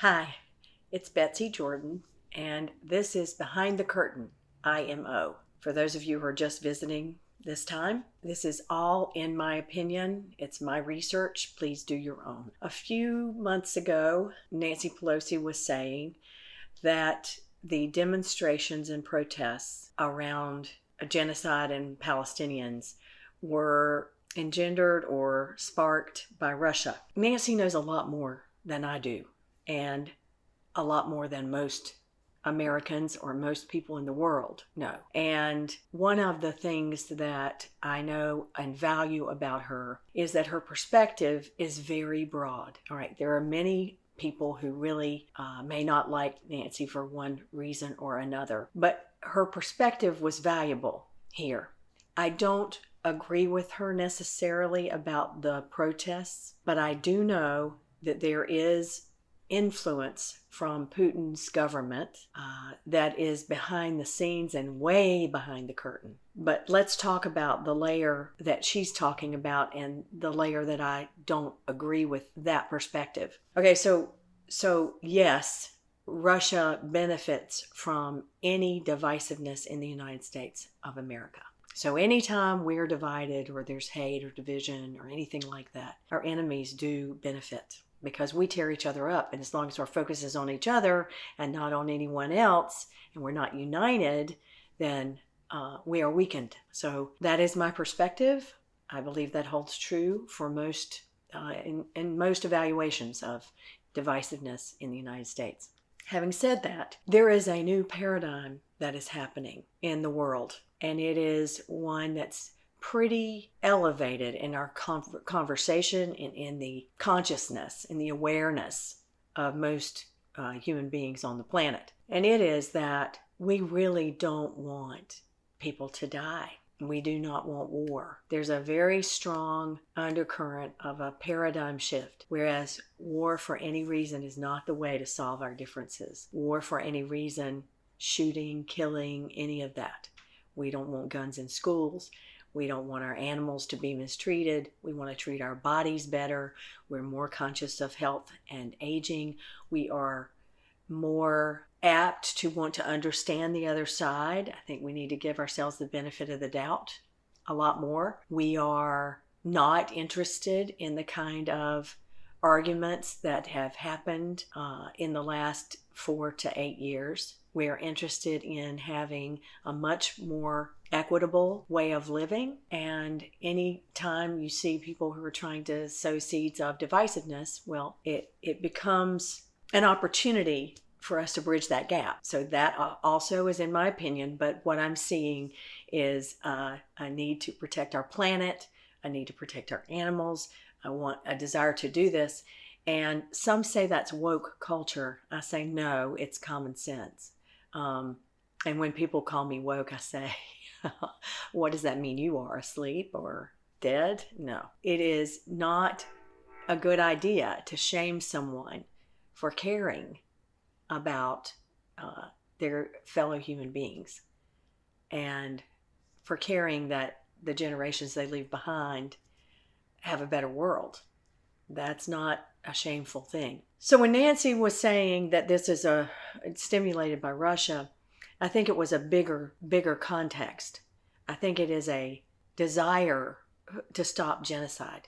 Hi, it's Betsy Jordan, and this is Behind the Curtain IMO. For those of you who are just visiting this time, this is all in my opinion. It's my research. Please do your own. A few months ago, Nancy Pelosi was saying that the demonstrations and protests around genocide and Palestinians were engendered or sparked by Russia. Nancy knows a lot more than I do, and a lot more than most Americans or most people in the world know. And one of the things that I know and value about her is that her perspective is very broad. All right, there are many people who really may not like Nancy for one reason or another, but her perspective was valuable here. I don't agree with her necessarily about the protests, but I do know that there is influence from Putin's government that is behind the scenes and way behind the curtain. But let's talk about the layer that she's talking about and the layer that I don't agree with that perspective. Okay, so yes, Russia benefits from any divisiveness in the United States of America. So anytime we're divided or there's hate or division or anything like that, our enemies do benefit, because we tear each other up. And as long as our focus is on each other and not on anyone else, and we're not united, then we are weakened. So that is my perspective. I believe that holds true for most, in most evaluations of divisiveness in the United States. Having said that, there is a new paradigm that is happening in the world, and it is one that's pretty elevated in our conversation and in the consciousness and the awareness of most human beings on the planet. And it is that we really don't want people to die. We do not want war. There's a very strong undercurrent of a paradigm shift, whereas war for any reason is not the way to solve our differences. War for any reason, shooting, killing, any of that. We don't want guns in schools. We don't want our animals to be mistreated. We want to treat our bodies better. We're more conscious of health and aging. We are more apt to want to understand the other side. I think we need to give ourselves the benefit of the doubt a lot more. We are not interested in the kind of arguments that have happened in the last 4 to 8 years. We are interested in having a much more equitable way of living. And any time you see people who are trying to sow seeds of divisiveness, well, it becomes an opportunity for us to bridge that gap. So that also is in my opinion, but what I'm seeing is a need to protect our planet, a need to protect our animals. I want a desire to do this. And some say that's woke culture. I say no, it's common sense. And when people call me woke, I say, what does that mean? You are asleep or dead? No, it is not a good idea to shame someone for caring about their fellow human beings and for caring that the generations they leave behind have a better world. That's not a shameful thing. So when Nancy was saying that this is stimulated by Russia, I think it was a bigger context. I think it is a desire to stop genocide.